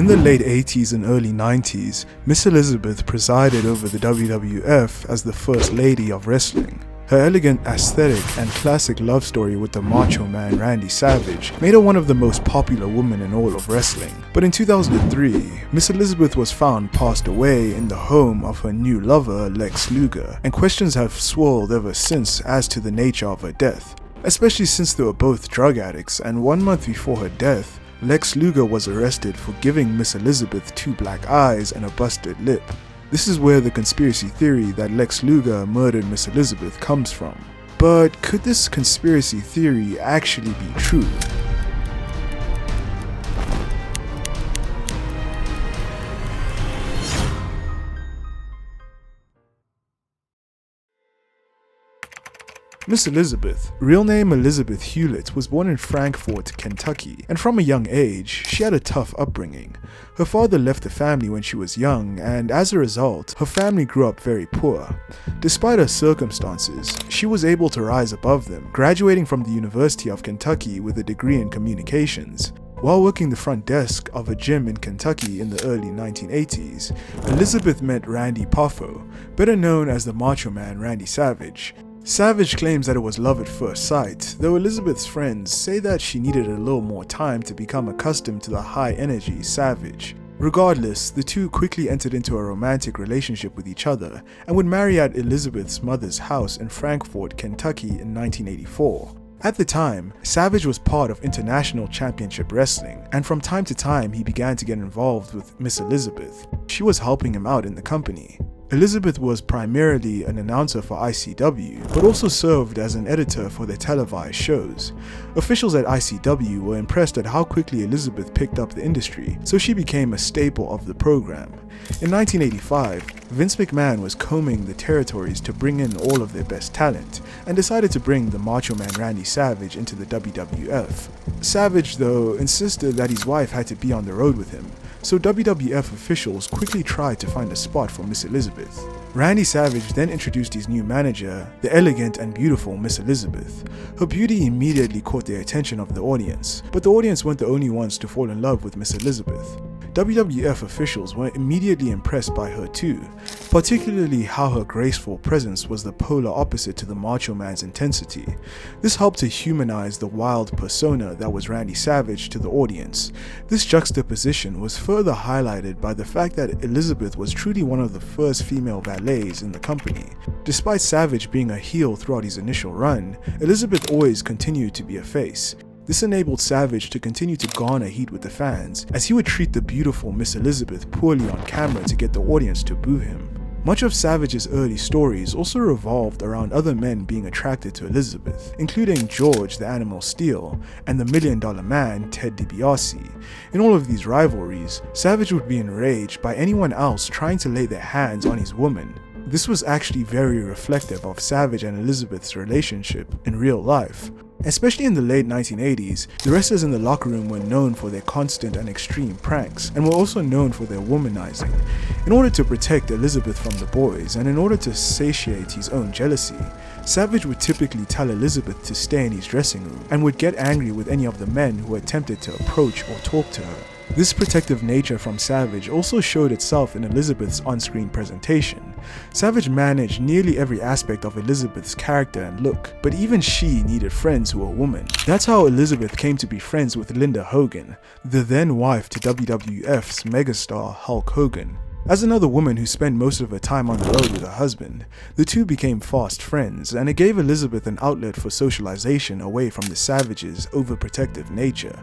In the late 80s and early 90s, Miss Elizabeth presided over the WWF as the First Lady of Wrestling. Her elegant aesthetic and classic love story with the Macho Man Randy Savage made her one of the most popular women in all of wrestling. But in 2003, Miss Elizabeth was found passed away in the home of her new lover, Lex Luger, and questions have swirled ever since as to the nature of her death, especially since they were both drug addicts, and 1 month before her death, Lex Luger was arrested for giving Miss Elizabeth 2 black eyes and a busted lip. This is where the conspiracy theory that Lex Luger murdered Miss Elizabeth comes from. But could this conspiracy theory actually be true? Miss Elizabeth, real name Elizabeth Hewlett, was born in Frankfort, Kentucky, and from a young age, she had a tough upbringing. Her father left the family when she was young, and as a result, her family grew up very poor. Despite her circumstances, she was able to rise above them, graduating from the University of Kentucky with a degree in communications. While working the front desk of a gym in Kentucky in the early 1980s, Elizabeth met Randy Poffo, better known as the Macho Man Randy Savage. Savage claims that it was love at first sight, though Elizabeth's friends say that she needed a little more time to become accustomed to the high-energy Savage. Regardless, the two quickly entered into a romantic relationship with each other and would marry at Elizabeth's mother's house in Frankfort, Kentucky in 1984. At the time, Savage was part of International Championship Wrestling, and from time to time he began to get involved with Miss Elizabeth. She was helping him out in the company. Elizabeth was primarily an announcer for ICW, but also served as an editor for their televised shows. Officials at ICW were impressed at how quickly Elizabeth picked up the industry, so she became a staple of the program. In 1985, Vince McMahon was combing the territories to bring in all of their best talent, and decided to bring the Macho Man Randy Savage into the WWF. Savage, though, insisted that his wife had to be on the road with him, so WWF officials quickly tried to find a spot for Miss Elizabeth. Randy Savage then introduced his new manager, the elegant and beautiful Miss Elizabeth. Her beauty immediately caught the attention of the audience, but the audience weren't the only ones to fall in love with Miss Elizabeth. WWF officials were immediately impressed by her too, particularly how her graceful presence was the polar opposite to the Macho Man's intensity. This helped to humanize the wild persona that was Randy Savage to the audience. This juxtaposition was further highlighted by the fact that Elizabeth was truly one of the first female valets in the company. Despite Savage being a heel throughout his initial run, Elizabeth always continued to be a face. This enabled Savage to continue to garner heat with the fans, as he would treat the beautiful Miss Elizabeth poorly on camera to get the audience to boo him. Much of Savage's early stories also revolved around other men being attracted to Elizabeth, including George the Animal Steel and the $1 Million Man Ted DiBiase. In all of these rivalries, Savage would be enraged by anyone else trying to lay their hands on his woman. This was actually very reflective of Savage and Elizabeth's relationship in real life. Especially in the late 1980s, the wrestlers in the locker room were known for their constant and extreme pranks, and were also known for their womanizing. In order to protect Elizabeth from the boys, and in order to satiate his own jealousy, Savage would typically tell Elizabeth to stay in his dressing room, and would get angry with any of the men who attempted to approach or talk to her. This protective nature from Savage also showed itself in Elizabeth's on-screen presentation. Savage managed nearly every aspect of Elizabeth's character and look, but even she needed friends who were women. That's how Elizabeth came to be friends with Linda Hogan, the then wife to WWF's megastar Hulk Hogan. As another woman who spent most of her time on the road with her husband, the two became fast friends, and it gave Elizabeth an outlet for socialization away from the Savage's overprotective nature.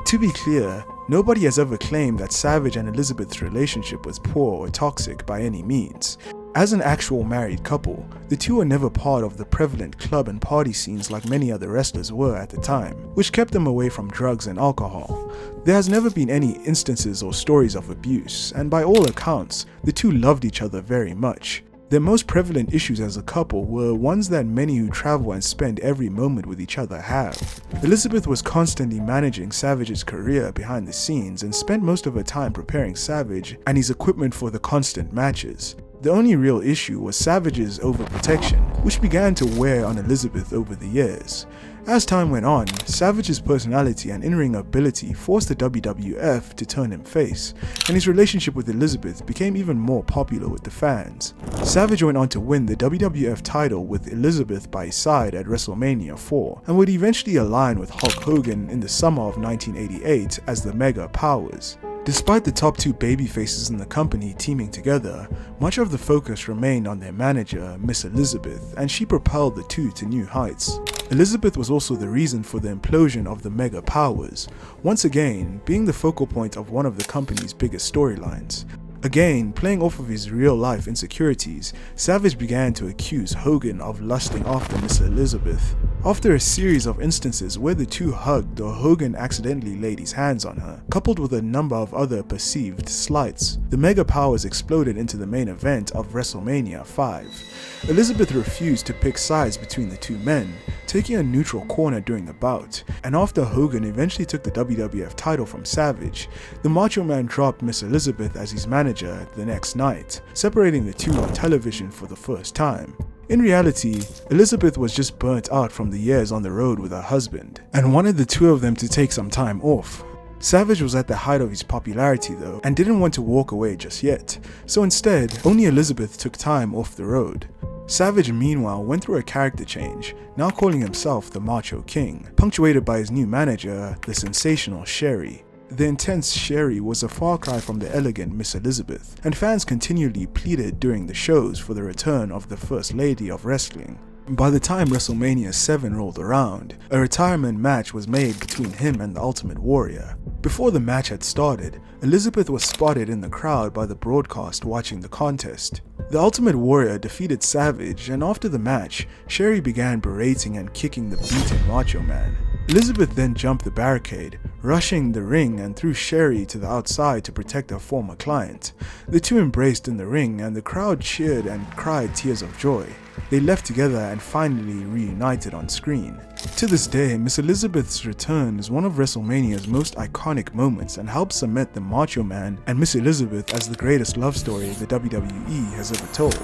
To be clear, nobody has ever claimed that Savage and Elizabeth's relationship was poor or toxic by any means. As an actual married couple, the two were never part of the prevalent club and party scenes like many other wrestlers were at the time, which kept them away from drugs and alcohol. There has never been any instances or stories of abuse, and by all accounts, the two loved each other very much. Their most prevalent issues as a couple were ones that many who travel and spend every moment with each other have. Elizabeth was constantly managing Savage's career behind the scenes and spent most of her time preparing Savage and his equipment for the constant matches. The only real issue was Savage's overprotection, which began to wear on Elizabeth over the years. As time went on, Savage's personality and in-ring ability forced the WWF to turn him face, and his relationship with Elizabeth became even more popular with the fans. Savage went on to win the WWF title with Elizabeth by his side at WrestleMania 4, and would eventually align with Hulk Hogan in the summer of 1988 as the Mega Powers. Despite the top two babyfaces in the company teaming together, much of the focus remained on their manager, Miss Elizabeth, and she propelled the two to new heights. Elizabeth was also the reason for the implosion of the Mega Powers, once again being the focal point of one of the company's biggest storylines. Again, playing off of his real-life insecurities, Savage began to accuse Hogan of lusting after Miss Elizabeth. After a series of instances where the two hugged or Hogan accidentally laid his hands on her, coupled with a number of other perceived slights, the Mega Powers exploded into the main event of WrestleMania 5. Elizabeth refused to pick sides between the two men, taking a neutral corner during the bout, and after Hogan eventually took the WWF title from Savage, the Macho Man dropped Miss Elizabeth as his manager the next night, separating the two on television for the first time. In reality, Elizabeth was just burnt out from the years on the road with her husband, and wanted the two of them to take some time off. Savage was at the height of his popularity though, and didn't want to walk away just yet, so instead, only Elizabeth took time off the road. Savage meanwhile went through a character change, now calling himself the Macho King, punctuated by his new manager, the sensational Sherry. The intense Sherry was a far cry from the elegant Miss Elizabeth, and fans continually pleaded during the shows for the return of the First Lady of Wrestling. By the time WrestleMania 7 rolled around, a retirement match was made between him and the Ultimate Warrior. Before the match had started, Elizabeth was spotted in the crowd by the broadcast watching the contest. The Ultimate Warrior defeated Savage, and after the match, Sherry began berating and kicking the beaten Macho Man. Elizabeth then jumped the barricade, rushing the ring and threw Sherry to the outside to protect her former client. The two embraced in the ring and the crowd cheered and cried tears of joy. They left together and finally reunited on screen. To this day, Miss Elizabeth's return is one of WrestleMania's most iconic moments and helps cement the Macho Man and Miss Elizabeth as the greatest love story the WWE has ever told.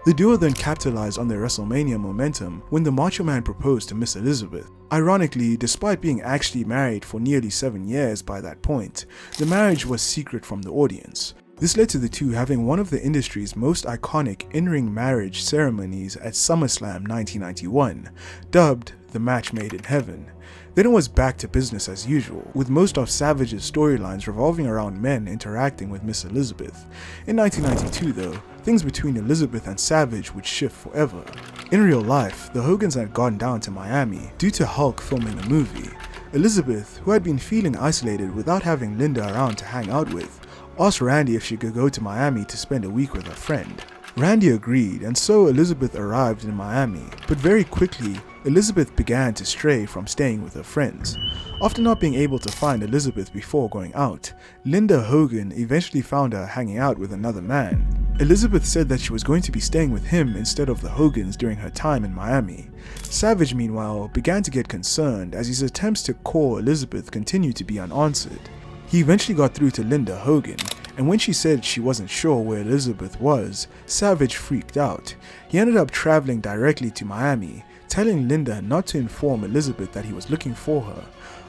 The duo then capitalized on their WrestleMania momentum when the Macho Man proposed to Miss Elizabeth. Ironically, despite being actually married for nearly 7 years by that point, the marriage was secret from the audience. This led to the two having one of the industry's most iconic in-ring marriage ceremonies at SummerSlam 1991, dubbed the Match Made in Heaven. Then it was back to business as usual, with most of Savage's storylines revolving around men interacting with Miss Elizabeth. In 1992 though, things between Elizabeth and Savage would shift forever. In real life, the Hogans had gone down to Miami due to Hulk filming a movie. Elizabeth, who had been feeling isolated without having Linda around to hang out with, asked Randy if she could go to Miami to spend a week with her friend. Randy agreed, and so Elizabeth arrived in Miami, but very quickly, Elizabeth began to stray from staying with her friends. After not being able to find Elizabeth before going out, Linda Hogan eventually found her hanging out with another man. Elizabeth said that she was going to be staying with him instead of the Hogans during her time in Miami. Savage, meanwhile, began to get concerned as his attempts to call Elizabeth continued to be unanswered. He eventually got through to Linda Hogan, and when she said she wasn't sure where Elizabeth was, Savage freaked out. He ended up traveling directly to Miami, telling Linda not to inform Elizabeth that he was looking for her.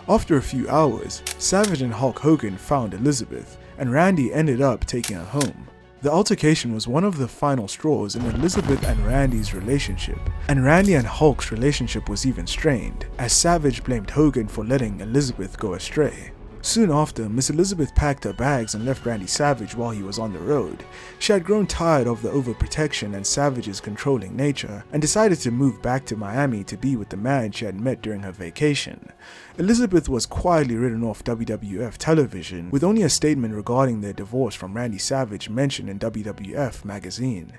After a few hours, Savage and Hulk Hogan found Elizabeth, and Randy ended up taking her home. The altercation was one of the final straws in Elizabeth and Randy's relationship, and Randy and Hulk's relationship was even strained, as Savage blamed Hogan for letting Elizabeth go astray. Soon after, Miss Elizabeth packed her bags and left Randy Savage while he was on the road. She had grown tired of the overprotection and Savage's controlling nature, and decided to move back to Miami to be with the man she had met during her vacation. Elizabeth was quietly written off WWF television, with only a statement regarding their divorce from Randy Savage mentioned in WWF magazine.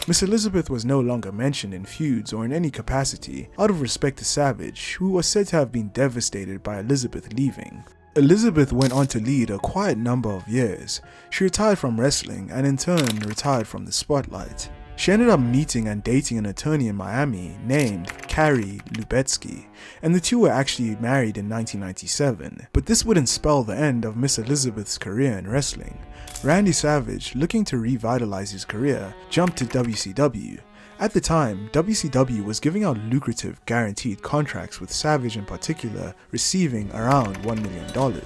Miss Elizabeth was no longer mentioned in feuds or in any capacity, out of respect to Savage, who was said to have been devastated by Elizabeth leaving. Elizabeth went on to lead a quiet number of years. She retired from wrestling and in turn retired from the spotlight. She ended up meeting and dating an attorney in Miami named Carrie Lubetsky, and the two were actually married in 1997, but this wouldn't spell the end of Miss Elizabeth's career in wrestling. Randy Savage, looking to revitalize his career, jumped to WCW. At the time, WCW was giving out lucrative guaranteed contracts, with Savage in particular receiving around $1 million.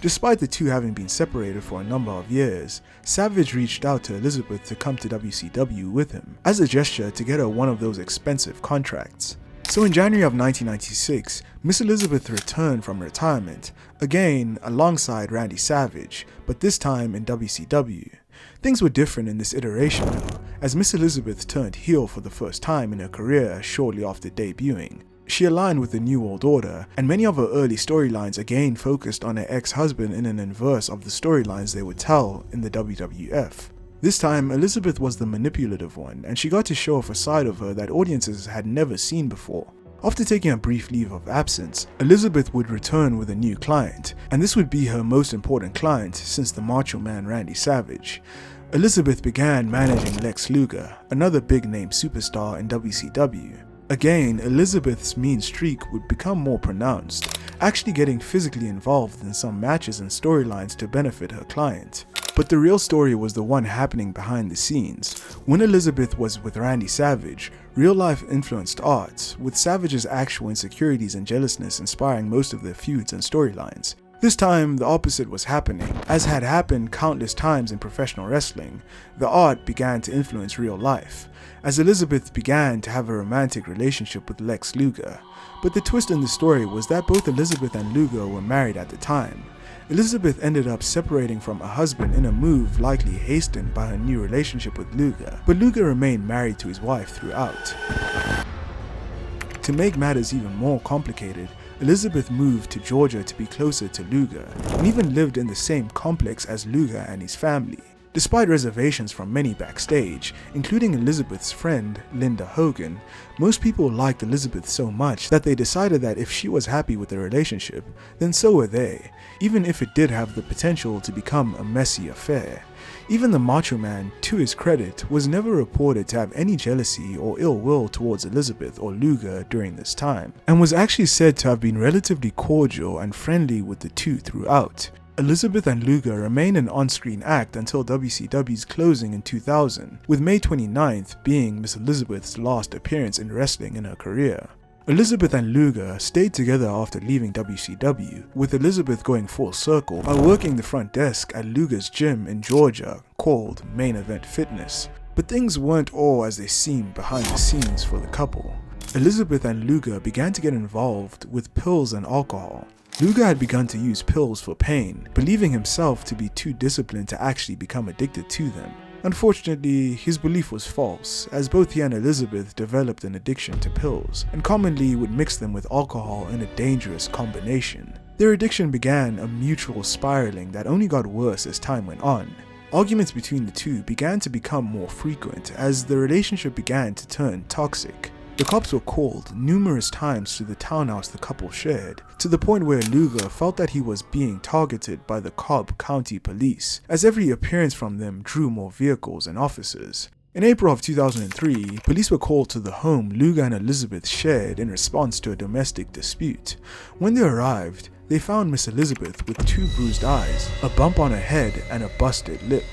Despite the two having been separated for a number of years, Savage reached out to Elizabeth to come to WCW with him, as a gesture to get her one of those expensive contracts. So in January of 1996, Miss Elizabeth returned from retirement, again alongside Randy Savage, but this time in WCW. Things were different in this iteration though, as Miss Elizabeth turned heel for the first time in her career shortly after debuting. She aligned with the New World Order, and many of her early storylines again focused on her ex-husband in an inverse of the storylines they would tell in the WWF. This time, Elizabeth was the manipulative one, and she got to show off a side of her that audiences had never seen before. After taking a brief leave of absence, Elizabeth would return with a new client, and this would be her most important client since the Macho Man Randy Savage. Elizabeth began managing Lex Luger, another big-name superstar in WCW. Again, Elizabeth's mean streak would become more pronounced, actually getting physically involved in some matches and storylines to benefit her client. But the real story was the one happening behind the scenes. When Elizabeth was with Randy Savage, real life influenced art, with Savage's actual insecurities and jealousness inspiring most of their feuds and storylines. This time, the opposite was happening. As had happened countless times in professional wrestling, the art began to influence real life, as Elizabeth began to have a romantic relationship with Lex Luger. But the twist in the story was that both Elizabeth and Luger were married at the time. Elizabeth ended up separating from her husband in a move likely hastened by her new relationship with Luger, but Luger remained married to his wife throughout. To make matters even more complicated, Elizabeth moved to Georgia to be closer to Luger, and even lived in the same complex as Luger and his family. Despite reservations from many backstage, including Elizabeth's friend, Linda Hogan, most people liked Elizabeth so much that they decided that if she was happy with the relationship, then so were they, even if it did have the potential to become a messy affair. Even the Macho Man, to his credit, was never reported to have any jealousy or ill will towards Elizabeth or Luger during this time, and was actually said to have been relatively cordial and friendly with the two throughout. Elizabeth and Luger remained an on-screen act until WCW's closing in 2000, with May 29th being Miss Elizabeth's last appearance in wrestling in her career. Elizabeth and Luger stayed together after leaving WCW, with Elizabeth going full circle by working the front desk at Luger's gym in Georgia called Main Event Fitness. But things weren't all as they seemed behind the scenes for the couple. Elizabeth and Luger began to get involved with pills and alcohol. Luger had begun to use pills for pain, believing himself to be too disciplined to actually become addicted to them. Unfortunately, his belief was false, as both he and Elizabeth developed an addiction to pills, and commonly would mix them with alcohol in a dangerous combination. Their addiction began a mutual spiraling that only got worse as time went on. Arguments between the two began to become more frequent as the relationship began to turn toxic. The cops were called numerous times to the townhouse the couple shared, to the point where Luger felt that he was being targeted by the Cobb County Police, as every appearance from them drew more vehicles and officers. In April of 2003, police were called to the home Luger and Elizabeth shared in response to a domestic dispute. When they arrived, they found Miss Elizabeth with 2 bruised eyes, a bump on her head, and a busted lip.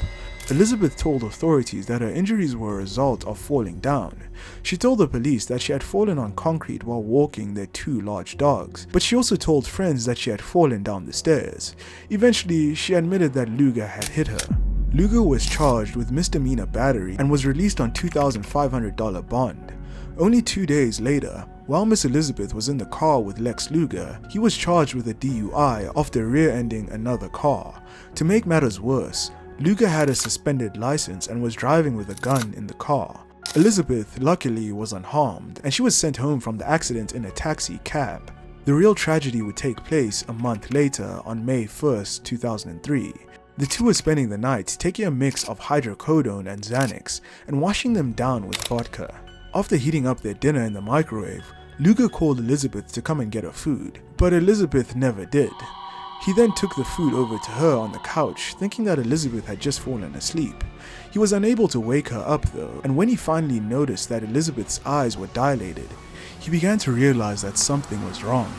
Elizabeth told authorities that her injuries were a result of falling down. She told the police that she had fallen on concrete while walking their 2 large dogs, but she also told friends that she had fallen down the stairs. Eventually, she admitted that Luger had hit her. Luger was charged with misdemeanor battery and was released on $2,500 bond. Only 2 days later, while Miss Elizabeth was in the car with Lex Luger, he was charged with a DUI after rear-ending another car. To make matters worse, Luger had a suspended license and was driving with a gun in the car. Elizabeth, luckily, was unharmed, and she was sent home from the accident in a taxi cab. The real tragedy would take place a month later on May 1st, 2003. The two were spending the night taking a mix of hydrocodone and Xanax and washing them down with vodka. After heating up their dinner in the microwave, Luger called Elizabeth to come and get her food, but Elizabeth never did. He then took the food over to her on the couch, thinking that Elizabeth had just fallen asleep. He was unable to wake her up though, and when he finally noticed that Elizabeth's eyes were dilated, he began to realize that something was wrong.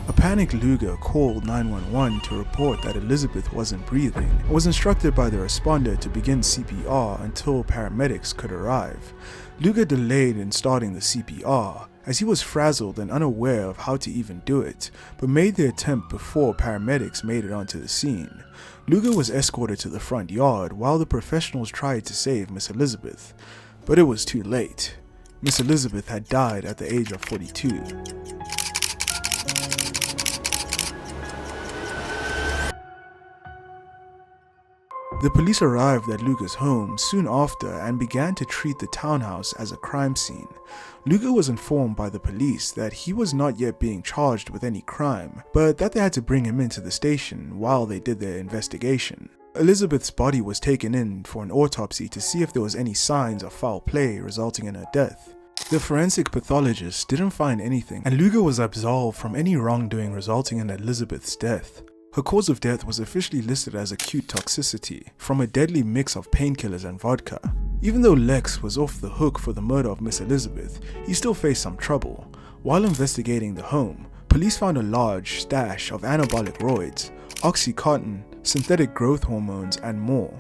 A panicked Luger called 911 to report that Elizabeth wasn't breathing and was instructed by the responder to begin CPR until paramedics could arrive. Luger delayed in starting the CPR, as he was frazzled and unaware of how to even do it, but made the attempt before paramedics made it onto the scene. Luger was escorted to the front yard while the professionals tried to save Miss Elizabeth, but it was too late. Miss Elizabeth had died at the age of 42. The police arrived at Luger's home soon after and began to treat the townhouse as a crime scene. Luger was informed by the police that he was not yet being charged with any crime, but that they had to bring him into the station while they did their investigation. Elizabeth's body was taken in for an autopsy to see if there was any signs of foul play resulting in her death. The forensic pathologist didn't find anything, and Luger was absolved from any wrongdoing resulting in Elizabeth's death. Her cause of death was officially listed as acute toxicity from a deadly mix of painkillers and vodka. Even though Lex was off the hook for the murder of Miss Elizabeth, he still faced some trouble. While investigating the home, police found a large stash of anabolic steroids, Oxycontin, synthetic growth hormones, and more.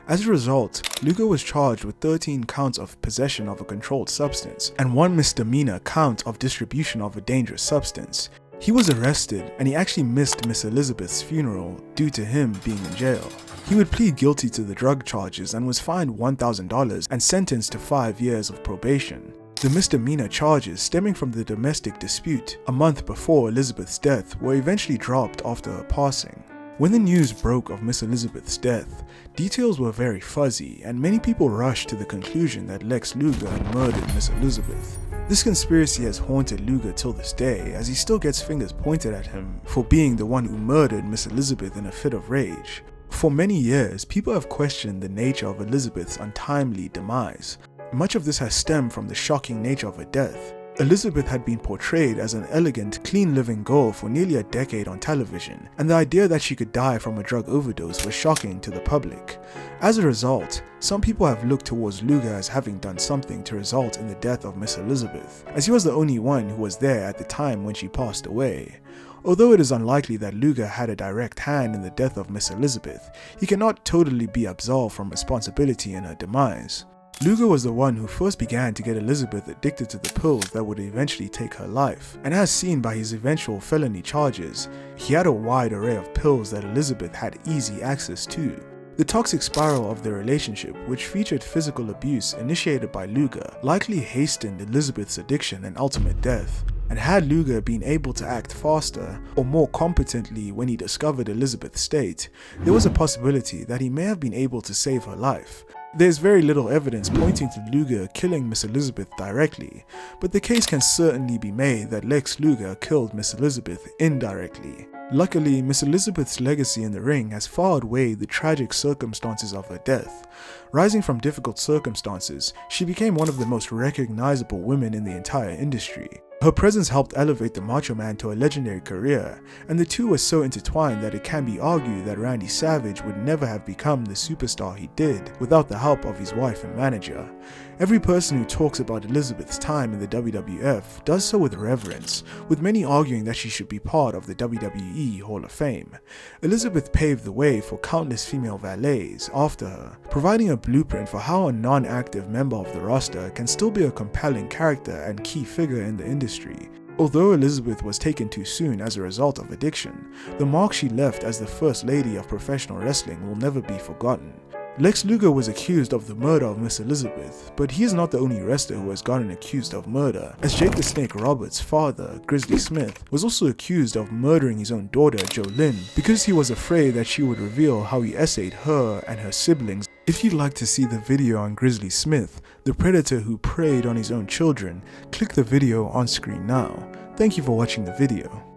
As a result, Luger was charged with 13 counts of possession of a controlled substance and 1 misdemeanor count of distribution of a dangerous substance. He was arrested, and he actually missed Miss Elizabeth's funeral due to him being in jail. He would plead guilty to the drug charges and was fined $1,000 and sentenced to 5 years of probation. The misdemeanor charges stemming from the domestic dispute a month before Elizabeth's death were eventually dropped after her passing. When the news broke of Miss Elizabeth's death, details were very fuzzy, and many people rushed to the conclusion that Lex Luger had murdered Miss Elizabeth. This conspiracy has haunted Luger till this day, as he still gets fingers pointed at him for being the one who murdered Miss Elizabeth in a fit of rage. For many years, people have questioned the nature of Elizabeth's untimely demise. Much of this has stemmed from the shocking nature of her death. Elizabeth had been portrayed as an elegant, clean-living girl for nearly a decade on television, and the idea that she could die from a drug overdose was shocking to the public. As a result, some people have looked towards Luger as having done something to result in the death of Miss Elizabeth, as he was the only one who was there at the time when she passed away. Although it is unlikely that Luger had a direct hand in the death of Miss Elizabeth, he cannot totally be absolved from responsibility in her demise. Luger was the one who first began to get Elizabeth addicted to the pills that would eventually take her life, and as seen by his eventual felony charges, he had a wide array of pills that Elizabeth had easy access to. The toxic spiral of their relationship, which featured physical abuse initiated by Luger, likely hastened Elizabeth's addiction and ultimate death. And had Luger been able to act faster or more competently when he discovered Elizabeth's state, there was a possibility that he may have been able to save her life. There's very little evidence pointing to Luger killing Miss Elizabeth directly, but the case can certainly be made that Lex Luger killed Miss Elizabeth indirectly. Luckily, Miss Elizabeth's legacy in the ring has far outweighed the tragic circumstances of her death. Rising from difficult circumstances, she became one of the most recognizable women in the entire industry. Her presence helped elevate the Macho Man to a legendary career, and the two were so intertwined that it can be argued that Randy Savage would never have become the superstar he did without the help of his wife and manager. Every person who talks about Elizabeth's time in the WWF does so with reverence, with many arguing that she should be part of the WWE Hall of Fame. Elizabeth paved the way for countless female valets after her, providing a blueprint for how a non-active member of the roster can still be a compelling character and key figure in the industry. Although Elizabeth was taken too soon as a result of addiction, the mark she left as the first lady of professional wrestling will never be forgotten. Lex Luger was accused of the murder of Miss Elizabeth, but he is not the only wrestler who has gotten accused of murder, as Jake the Snake Roberts' father, Grizzly Smith, was also accused of murdering his own daughter, Jolynn, because he was afraid that she would reveal how he essayed her and her siblings. If you'd like to see the video on Grizzly Smith, the predator who preyed on his own children, click the video on screen now. Thank you for watching the video.